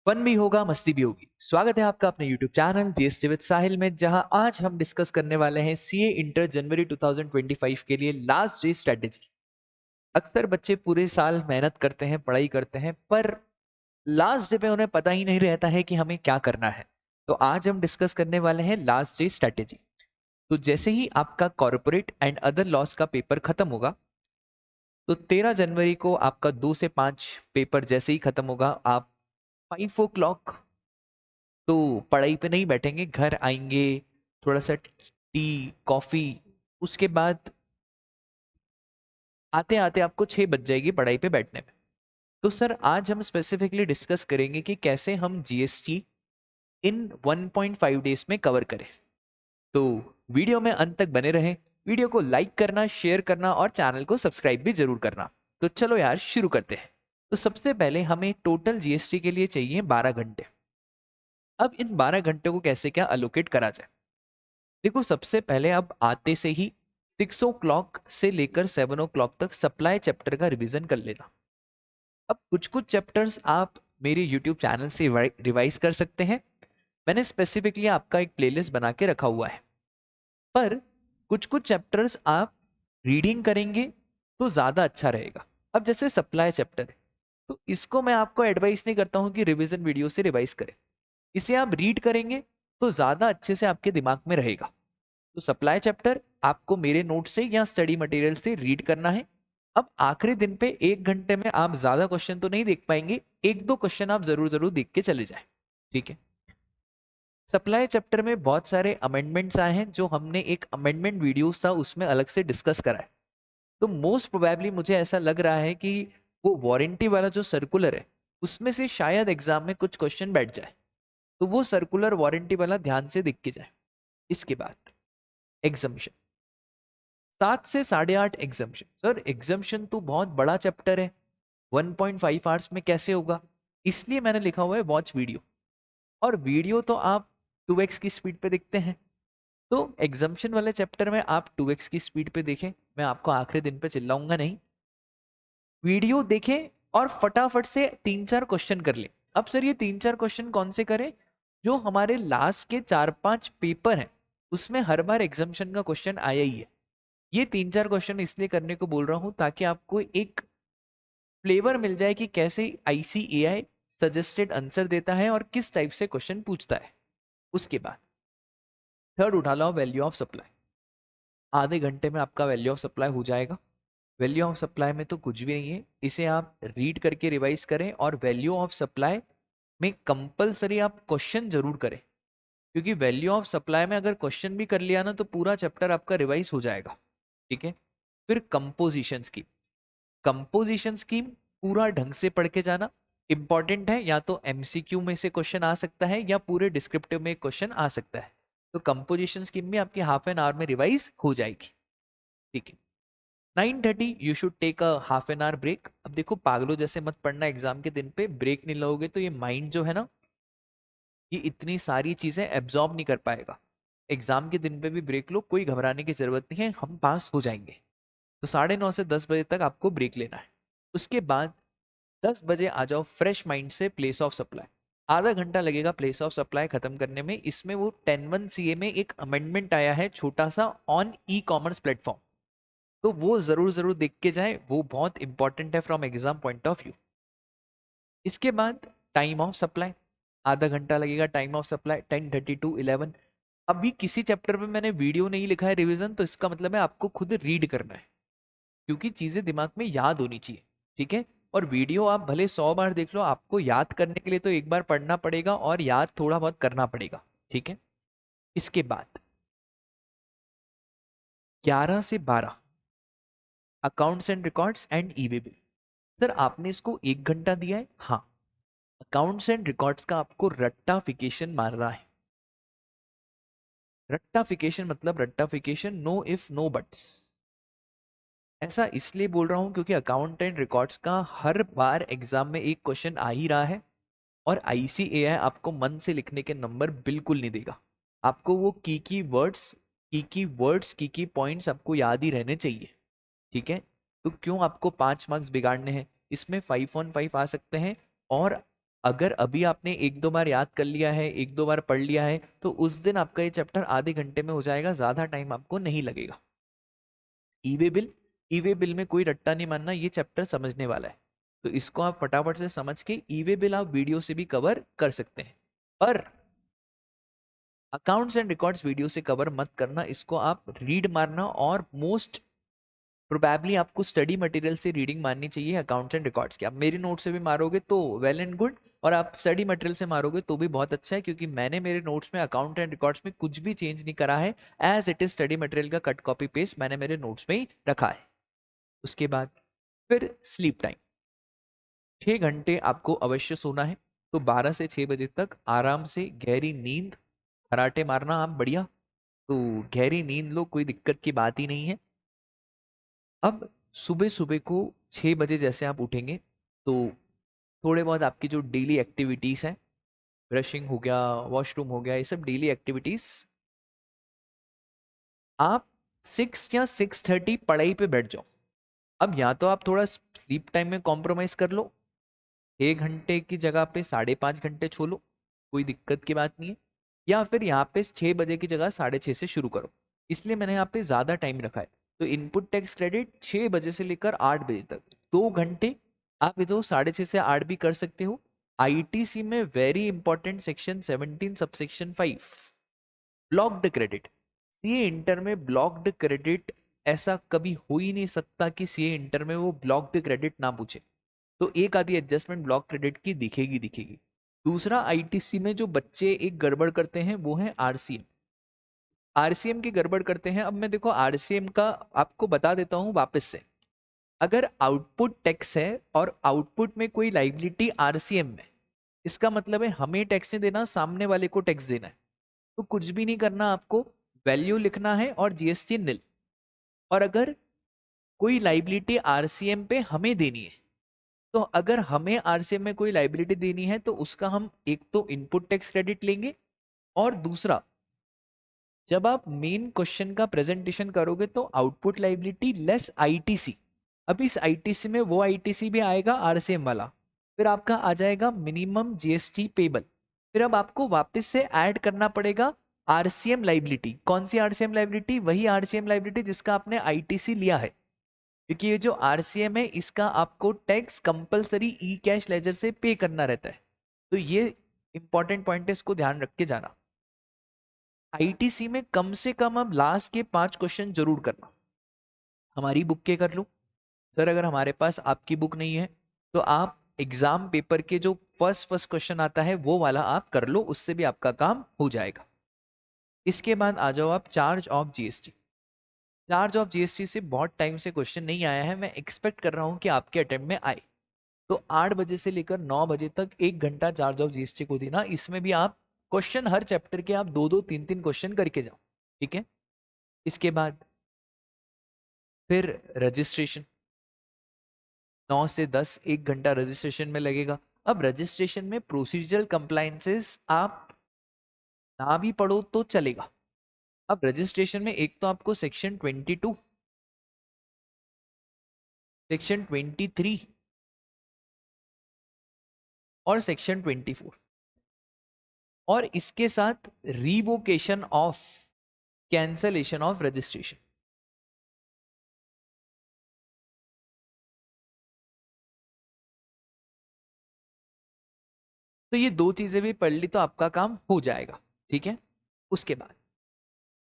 Fun भी होगा, मस्ती भी होगी। स्वागत है आपका अपने YouTube चैनल जीएसटी विद साहिल में, जहां आज हम डिस्कस करने वाले हैं सीए इंटर जनवरी 2025 के लिए लास्ट डे स्ट्रेटेजी। अक्सर बच्चे पूरे साल मेहनत करते हैं, पढ़ाई करते हैं, पर लास्ट डे पे उन्हें पता ही नहीं रहता है कि हमें क्या करना है। तो आज हम डिस्कस करने वाले हैं लास्ट डे स्ट्रेटेजी। तो जैसे ही आपका कॉर्पोरेट एंड अदर लॉस का पेपर खत्म होगा, तो 13 जनवरी को आपका 2 से 5 पेपर जैसे ही खत्म होगा, आप 5 o'clock तो पढ़ाई पे नहीं बैठेंगे, घर आएंगे, थोड़ा सा टी कॉफी, उसके बाद आते आते आपको 6 बज जाएगी पढ़ाई पे बैठने में। तो सर आज हम स्पेसिफिकली डिस्कस करेंगे कि कैसे हम जीएसटी इन 1.5 डेज में कवर करें। तो वीडियो में अंत तक बने रहें, वीडियो को लाइक करना, शेयर करना और चैनल को सब्सक्राइब भी जरूर करना। तो चलो यार शुरू करते हैं। तो सबसे पहले हमें टोटल जीएसटी के लिए चाहिए 12 घंटे। अब इन 12 घंटे को कैसे क्या अलोकेट करा जाए। देखो, सबसे पहले अब आते से ही 6 o'clock से लेकर 7 o'clock तक सप्लाई चैप्टर का रिवीजन कर लेना। अब कुछ कुछ चैप्टर्स आप मेरे यूट्यूब चैनल से रिवाइज कर सकते हैं। मैंने स्पेसिफिकली आपका एक प्लेलिस्ट बना के रखा हुआ है। पर कुछ कुछ चैप्टर्स आप रीडिंग करेंगे तो ज़्यादा अच्छा रहेगा। अब जैसे सप्लाई चैप्टर है, तो इसको मैं आपको एडवाइस नहीं करता हूँ कि रिवीजन वीडियो से रिवाइज करें। इसे आप रीड करेंगे तो ज़्यादा अच्छे से आपके दिमाग में रहेगा। तो सप्लाई चैप्टर आपको मेरे नोट से या स्टडी मटेरियल से रीड करना है। अब आखिरी दिन पे 1 घंटे में आप ज्यादा क्वेश्चन तो नहीं देख पाएंगे, 1-2 क्वेश्चन आप जरूर जरूर देख के चले जाएं। ठीक है। सप्लाई चैप्टर में बहुत सारे अमेंडमेंट्स आए हैं, जो हमने एक अमेंडमेंट वीडियोस था उसमें अलग से डिस्कस करा है। तो मोस्ट प्रोबेबली मुझे ऐसा लग रहा है कि वो वारंटी वाला जो सर्कुलर है, उसमें से शायद एग्जाम में कुछ क्वेश्चन बैठ जाए। तो वो सर्कुलर वारंटी वाला ध्यान से दिख के जाए। इसके बाद एग्जामिशन 7 से 8:30 एग्जामिशन। सर एग्जामिशन तो बहुत बड़ा चैप्टर है, 1.5 आवर्स में कैसे होगा? इसलिए मैंने लिखा हुआ है वॉच वीडियो। और वीडियो तो आप 2x की स्पीड पे देखते हैं, तो एग्जामिशन वाले चैप्टर में आप 2x की स्पीड पे देखें। मैं आपको आखिरी दिन पे चिल्लाऊंगा नहीं, वीडियो देखें और फटाफट से 3-4 क्वेश्चन कर ले। अब सर ये 3-4 क्वेश्चन कौन से करें? जो हमारे लास्ट के 4-5 पेपर हैं उसमें हर बार एग्जामिशन का क्वेश्चन आया ही है। ये 3-4 क्वेश्चन इसलिए करने को बोल रहा हूं ताकि आपको एक फ्लेवर मिल जाए कि कैसे आईसीएआई सजेस्टेड आंसर देता है और किस टाइप से क्वेश्चन पूछता है। उसके बाद थर्ड उठा लो, वैल्यू ऑफ सप्लाई। आधे घंटे में आपका वैल्यू ऑफ सप्लाई हो जाएगा। वैल्यू ऑफ सप्लाई में तो कुछ भी नहीं है, इसे आप रीड करके रिवाइज करें और वैल्यू ऑफ सप्लाई में कंपलसरी आप क्वेश्चन जरूर करें, क्योंकि वैल्यू ऑफ सप्लाई में अगर क्वेश्चन भी कर लिया ना तो पूरा चैप्टर आपका रिवाइज हो जाएगा। ठीक है। फिर कंपोजिशन स्कीम। कंपोजिशन स्कीम पूरा ढंग से पढ़ के जाना इंपॉर्टेंट है। या तो एमसीक्यू में से क्वेश्चन आ सकता है या पूरे डिस्क्रिप्टिव में क्वेश्चन आ सकता है। तो कंपोजिशन स्कीम भी आपकी हाफ एन आवर में रिवाइज हो जाएगी। ठीक है। 9:30 you should take a half an hour break. अब देखो, पागलों जैसे मत पढ़ना, एग्जाम के दिन पे ब्रेक नहीं लोगे तो ये माइंड जो है ना, ये इतनी सारी चीजें एब्जॉर्ब नहीं कर पाएगा। एग्जाम के दिन पे भी ब्रेक लो, कोई घबराने की जरूरत नहीं है, हम पास हो जाएंगे। तो 9:30 से 10 बजे तक आपको ब्रेक लेना है। उसके बाद 10 बजे आ जाओ फ्रेश माइंड से प्लेस ऑफ सप्लाई। आधा घंटा लगेगा प्लेस ऑफ सप्लाई खत्म करने में। इसमें वो 10(1) सीए में एक अमेंडमेंट आया है छोटा सा, ऑन ई कॉमर्स प्लेटफॉर्म। तो वो जरूर जरूर देख के जाए, वो बहुत इंपॉर्टेंट है from exam point of view. इसके बाद टाइम ऑफ सप्लाई, आधा घंटा लगेगा टाइम ऑफ सप्लाई, 10:30 टू 11। अभी किसी चैप्टर में मैंने वीडियो नहीं लिखा है रिवीजन, तो इसका मतलब है आपको खुद रीड करना है, क्योंकि चीजें दिमाग में याद होनी चाहिए। ठीक है। और वीडियो आप भले 100 बार देख लो, आपको याद करने के लिए तो एक बार पढ़ना पड़ेगा और याद थोड़ा बहुत करना पड़ेगा। ठीक है। इसके बाद 11 से 12 accounts and records and e-way bill. Sir आपने इसको 1 घंटा दिया है। हाँ, अकाउंट्स एंड रिकॉर्ड्स का आपको रट्टाफिकेशन मारना है। रट्टाफिकेशन मतलब रट्टाफिकेशन, नो इफ नो बट्स। ऐसा इसलिए बोल रहा हूं क्योंकि अकाउंट एंड रिकॉर्ड्स का हर बार एग्जाम में एक क्वेश्चन आ ही रहा है, और आईसीएआई आपको मन से लिखने के नंबर बिल्कुल नहीं देगा। आपको वो की पॉइंट्स आपको याद ही रहने चाहिए। ठीक है। तो क्यों आपको 5 मार्क्स बिगाड़ने हैं? इसमें 5 on 5 आ सकते हैं, और अगर अभी आपने एक दो बार याद कर लिया है, एक दो बार पढ़ लिया है, तो उस दिन आपका ये चैप्टर आधे घंटे में हो जाएगा, ज़्यादा टाइम आपको नहीं लगेगा। ई वे बिल, ई वे बिल में कोई रट्टा नहीं मानना, ये चैप्टर समझने वाला है, तो इसको आप फटाफट से समझ के ई वे बिल आप वीडियो से भी कवर कर सकते हैं। पर अकाउंट्स एंड रिकॉर्ड्स वीडियो से कवर मत करना, इसको आप रीड मारना, और मोस्ट प्रोबेबली आपको स्टडी मटेरियल से रीडिंग मारनी चाहिए अकाउंट्स एंड रिकॉर्ड्स की। आप मेरी नोट से भी मारोगे तो वेल एंड गुड, और आप स्टडी मटेरियल से मारोगे तो भी बहुत अच्छा है, क्योंकि मैंने मेरे नोट्स में अकाउंट एंड रिकॉर्ड्स में कुछ भी चेंज नहीं करा है, as it is study material का कट कॉपी पेस्ट मैंने मेरे नोट्स में ही रखा है। उसके बाद फिर स्लीप टाइम, 6 घंटे आपको अवश्य सोना है, तो 12 से 6 बजे तक आराम से गहरी नींद, खराटे मारना आप बढ़िया, तो गहरी नींद लो, कोई दिक्कत की बात ही नहीं है। अब सुबह सुबह को 6 बजे जैसे आप उठेंगे, तो थोड़े बहुत आपकी जो डेली एक्टिविटीज़ है, ब्रशिंग हो गया, वॉशरूम हो गया, ये सब डेली एक्टिविटीज़ आप 6 या 6:30 पढ़ाई पे बैठ जाओ। अब या तो आप थोड़ा स्लीप टाइम में कॉम्प्रोमाइज़ कर लो, 6 घंटे की जगह पे 5.5 घंटे छो लो, कोई दिक्कत की बात नहीं है, या फिर यहाँ पे 6 बजे की जगह 6:30 से शुरू करो, इसलिए मैंने यहाँ पे ज़्यादा टाइम रखा है। तो इनपुट टैक्स क्रेडिट 6 बजे से लेकर 8 बजे तक 2 घंटे, आप ये तो 6:30 से 8 भी कर सकते हो। आईटीसी में very important section 17 subsection 5 blocked credit, CA inter में ब्लॉक्ड क्रेडिट, ऐसा कभी हो ही नहीं सकता कि सीए इंटर में वो ब्लॉक्ड क्रेडिट ना पूछे, तो एक आधी एडजस्टमेंट ब्लॉक क्रेडिट की दिखेगी दिखेगी। दूसरा, आईटीसी में जो बच्चे एक गड़बड़ करते हैं वो है आरसीएम, आरसीएम की गड़बड़ करते हैं। अब मैं देखो आरसीएम का आपको बता देता हूं वापस से, अगर आउटपुट टैक्स है और आउटपुट में कोई लाइबिलिटी आरसीएम में, इसका मतलब है हमें टैक्स नहीं देना, सामने वाले को टैक्स देना है, तो कुछ भी नहीं करना, आपको वैल्यू लिखना है और जीएसटी निल। और अगर कोई लाइबिलिटी आरसीएम पे हमें देनी है, तो अगर हमें आरसीएम में कोई लाइबिलिटी देनी है तो उसका हम एक तो इनपुट टैक्स क्रेडिट लेंगे, और दूसरा जब आप मेन क्वेश्चन का प्रेजेंटेशन करोगे तो आउटपुट लाइबिलिटी लेस आईटीसी, अब इस आईटीसी में वो आईटीसी भी आएगा आरसीएम वाला, फिर आपका आ जाएगा मिनिमम जीएसटी पेबल, फिर अब आपको वापस से ऐड करना पड़ेगा आरसीएम लाइबिलिटी। कौन सी आरसीएम लाइबिलिटी? वही आरसीएम लाइबिलिटी जिसका आपने आईटीसी लिया है, क्योंकि ये जो आरसीएम है इसका आपको tax compulsory e cash ledger से पे करना रहता है, तो ये इंपॉर्टेंट पॉइंट है, इसको ध्यान रख के जाना। आईटीसी में कम से कम अब लास्ट के 5 क्वेश्चन जरूर करना, हमारी बुक के कर लो। सर अगर हमारे पास आपकी बुक नहीं है तो आप एग्जाम पेपर के जो फर्स्ट फर्स्ट क्वेश्चन आता है वो वाला आप कर लो, उससे भी आपका काम हो जाएगा। इसके बाद आ जाओ आप charge of GST. Charge of GST से बहुत टाइम से क्वेश्चन नहीं आया है, मैं एक्सपेक्ट कर रहा हूँ कि आपके अटेम्प्ट में आए, तो 8 बजे से लेकर 9 बजे तक 1 घंटा चार्ज ऑफ जीएसटी को देना। इसमें भी आप क्वेश्चन हर चैप्टर के आप 2-2 3-3 क्वेश्चन करके जाओ, ठीक है। इसके बाद फिर रजिस्ट्रेशन, 9 से 10 1 घंटा रजिस्ट्रेशन में लगेगा। अब रजिस्ट्रेशन में प्रोसीजरल कंप्लायंसेस आप ना भी पढ़ो तो चलेगा। अब रजिस्ट्रेशन में एक तो आपको सेक्शन 22, सेक्शन 23 और सेक्शन 24, और इसके साथ revocation of, cancellation of registration, तो ये दो चीजें भी पढ़ ली तो आपका काम हो जाएगा, ठीक है। उसके बाद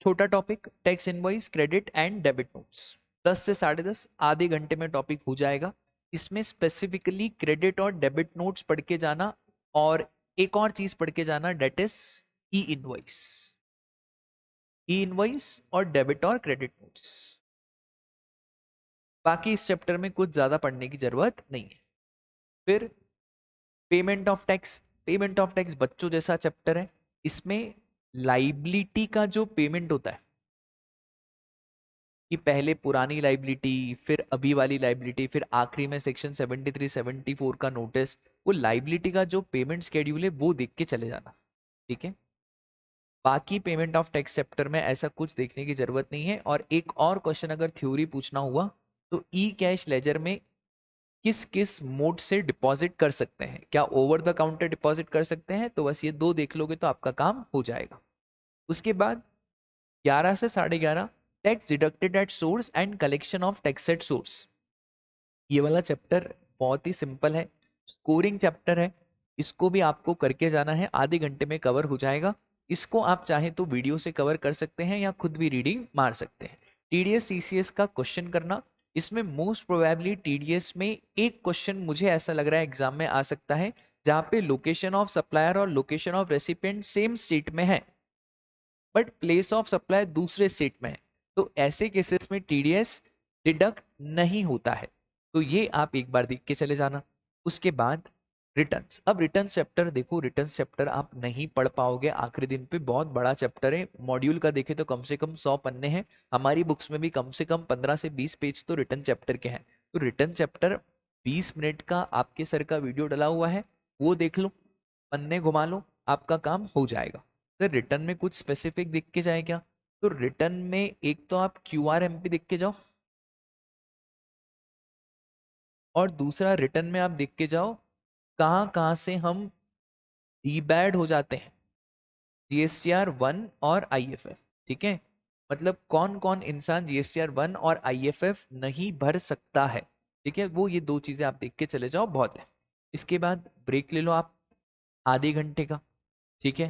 छोटा topic tax invoice credit and debit notes, 10 से 10:30 आधे घंटे में टॉपिक हो जाएगा। इसमें स्पेसिफिकली क्रेडिट और डेबिट नोट्स पढ़ के जाना, और एक और चीज पढ़ के जाना, that is e invoice, e invoice और डेबिट और क्रेडिट नोट्स। बाकी इस चैप्टर में कुछ ज्यादा पढ़ने की जरूरत नहीं है। फिर payment of tax, payment of tax बच्चों जैसा चैप्टर है, इसमें लाइबिलिटी का जो पेमेंट होता है, कि पहले पुरानी लाइबिलिटी, फिर अभी वाली लाइबिलिटी, फिर आखिरी में सेक्शन 73-74 का नोटिस, वो लाइबिलिटी का जो पेमेंट शेड्यूल है वो देख के चले जाना, ठीक है। बाकी पेमेंट ऑफ टैक्स चैप्टर में ऐसा कुछ देखने की जरूरत नहीं है। और एक और क्वेश्चन अगर थ्योरी पूछना हुआ तो ई कैश लेजर में किस किस मोड से डिपॉजिट कर सकते हैं, क्या ओवर द काउंटर डिपॉजिट कर सकते हैं, तो बस ये दो देख लोगे तो आपका काम हो जाएगा। उसके बाद 11 से 11:30 tax deducted at source and collection of tax at source. ये वाला चैप्टर बहुत ही सिंपल है, स्कोरिंग चैप्टर है, इसको भी आपको करके जाना है, आधे घंटे में कवर हो जाएगा। इसको आप चाहे तो वीडियो से कवर कर सकते हैं या खुद भी रीडिंग मार सकते हैं। टीडीएस सीसीएस का क्वेश्चन करना, इसमें मोस्ट प्रोबेबली टीडीएस में एक क्वेश्चन मुझे ऐसा लग रहा है एग्जाम में आ सकता है जहाँ पे लोकेशन ऑफ सप्लायर और location of recipient same state में है बट प्लेस ऑफ सप्लाई दूसरे स्टेट में है, तो ऐसे केसेस में टीडीएस डिडक्ट नहीं होता है, तो ये आप एक बार देख के चले जाना। उसके बाद रिटर्न्स, अब रिटर्न्स चैप्टर देखो, रिटर्न्स चैप्टर आप नहीं पढ़ पाओगे आखिरी दिन पे, बहुत बड़ा चैप्टर है, मॉड्यूल का देखे तो कम से कम 100 पन्ने हैं, हमारी बुक्स में भी कम से कम 15 से 20 पेज तो रिटर्न चैप्टर के हैं। तो रिटर्न चैप्टर 20 मिनट का आपके सर का वीडियो डला हुआ है, वो देख लो, पन्ने घुमा लो, आपका काम हो जाएगा। अगर रिटर्न में कुछ स्पेसिफिक दिख के जाए क्या, तो रिटर्न में एक तो आप QRMP देख के जाओ, और दूसरा रिटर्न में आप देख के जाओ कहाँ कहाँ से हम डीबैड हो जाते हैं, GSTR 1 और IFF। ठीक है, मतलब कौन कौन इंसान GSTR 1 और IFF नहीं भर सकता है। ठीक है, वो ये दो चीजें आप देख के चले जाओ, बहुत है। इसके बाद ब्रेक ले लो आप आधे घंटे का। ठीक है,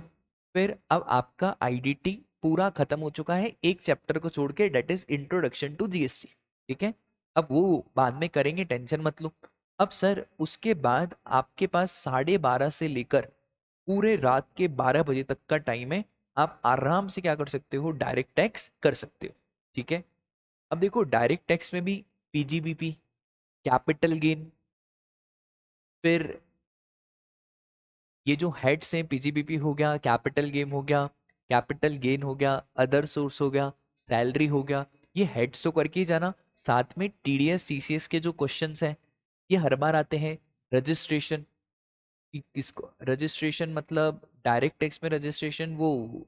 फिर अब आपका IDT पूरा खत्म हो चुका है एक चैप्टर को छोड़ के, that is introduction to GST। ठीक है, अब वो बाद में करेंगे, टेंशन मत लो। अब सर उसके बाद आपके पास 12:30 से लेकर पूरे रात के 12 बजे तक का टाइम है, आप आराम से क्या कर सकते हो, डायरेक्ट टैक्स कर सकते हो। ठीक है, अब देखो डायरेक्ट टैक्स में भी PGBP, कैपिटल गेन, फिर ये जो हेड्स हैं, PGBP हो गया, कैपिटल गेन हो गया, कैपिटल गेन हो गया, अदर सोर्स हो गया, सैलरी हो गया, ये हेड्स तो करके ही जाना। साथ में TDS TCS के जो क्वेश्चंस हैं ये हर बार आते हैं। रजिस्ट्रेशन, किसको रजिस्ट्रेशन, मतलब डायरेक्ट टैक्स में रजिस्ट्रेशन, वो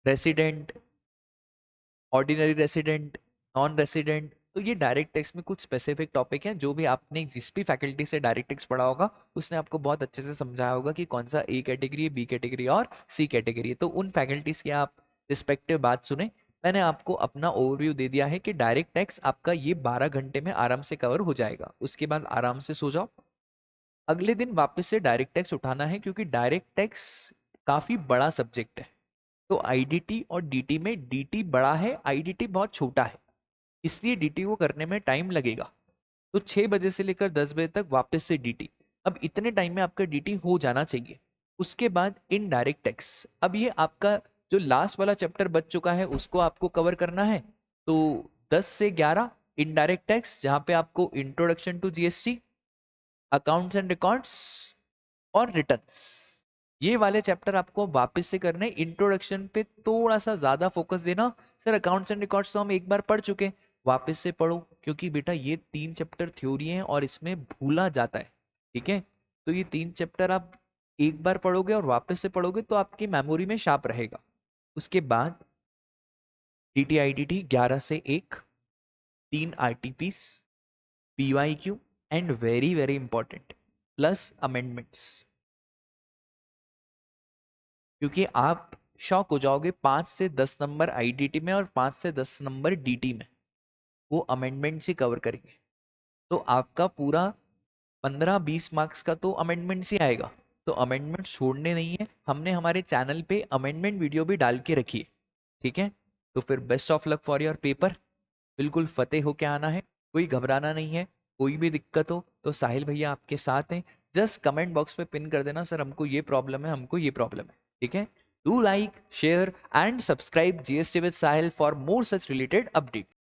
resident, ordinary resident, non resident, तो ये डायरेक्ट टैक्स में कुछ स्पेसिफिक टॉपिक हैं जो भी आपने जिस भी फैकल्टी से डायरेक्ट टैक्स पढ़ा होगा उसने आपको बहुत अच्छे से समझाया होगा कि कौन सा A कैटेगरी है, B कैटेगरी और C कैटेगरी है। तो उन फैकल्टीज की आप रिस्पेक्टिव बात सुने। मैंने आपको अपना ओवरव्यू दे दिया है कि डायरेक्ट टैक्स आपका ये 12 घंटे में आराम से कवर हो जाएगा। उसके बाद आराम से सो जाओ, अगले दिन वापस से डायरेक्ट टैक्स उठाना है, क्योंकि डायरेक्ट टैक्स काफी बड़ा सब्जेक्ट है। तो IDT और DT में DT बड़ा है, IDT बहुत छोटा है, इसलिए DT को करने में टाइम लगेगा। तो 6 बजे से लेकर 10 बजे तक वापस से DT, अब इतने टाइम में आपका DT हो जाना चाहिए। उसके बाद इनडायरेक्ट टैक्स, अब ये आपका जो लास्ट वाला चैप्टर बच चुका है उसको आपको कवर करना है। तो 10 से 11 इनडायरेक्ट टैक्स, जहाँ पे आपको introduction to GST, accounts and records और रिटर्न्स, ये वाले चैप्टर आपको वापस से करने। इंट्रोडक्शन पे थोड़ा सा ज्यादा फोकस देना। सर अकाउंट्स एंड रिकॉर्ड्स तो हम एक बार पढ़ चुके, वापस से पढ़ो, क्योंकि बेटा ये 3 चैप्टर थ्योरी हैं और इसमें भूला जाता है। ठीक है, तो ये 3 चैप्टर आप एक बार पढ़ोगे और वापस से पढ़ोगे तो आपकी मेमोरी में शार्प रहेगा। उसके बाद DT IDT 11 से 1, 3 RTPs, PYQ and very very important plus amendments, क्योंकि आप शॉक हो जाओगे 5 से 10 नंबर IDT में और 5 से 10 नंबर DT में वो अमेंडमेंट से कवर करेंगे। तो आपका पूरा 15-20 मार्क्स का तो अमेंडमेंट से आएगा। तो अमेंडमेंट छोड़ने नहीं है, हमने हमारे चैनल पे अमेंडमेंट वीडियो भी डाल के रखी है। ठीक है, तो फिर best of luck for your paper, बिल्कुल फतेह होके आना है, कोई घबराना नहीं है। कोई भी दिक्कत हो तो साहिल भैया आपके साथ हैं, जस्ट कमेंट बॉक्स में पिन कर देना सर हमको ये प्रॉब्लम है, हमको ये प्रॉब्लम है। ठीक है, do like share and subscribe GST with Sahil for more such related update.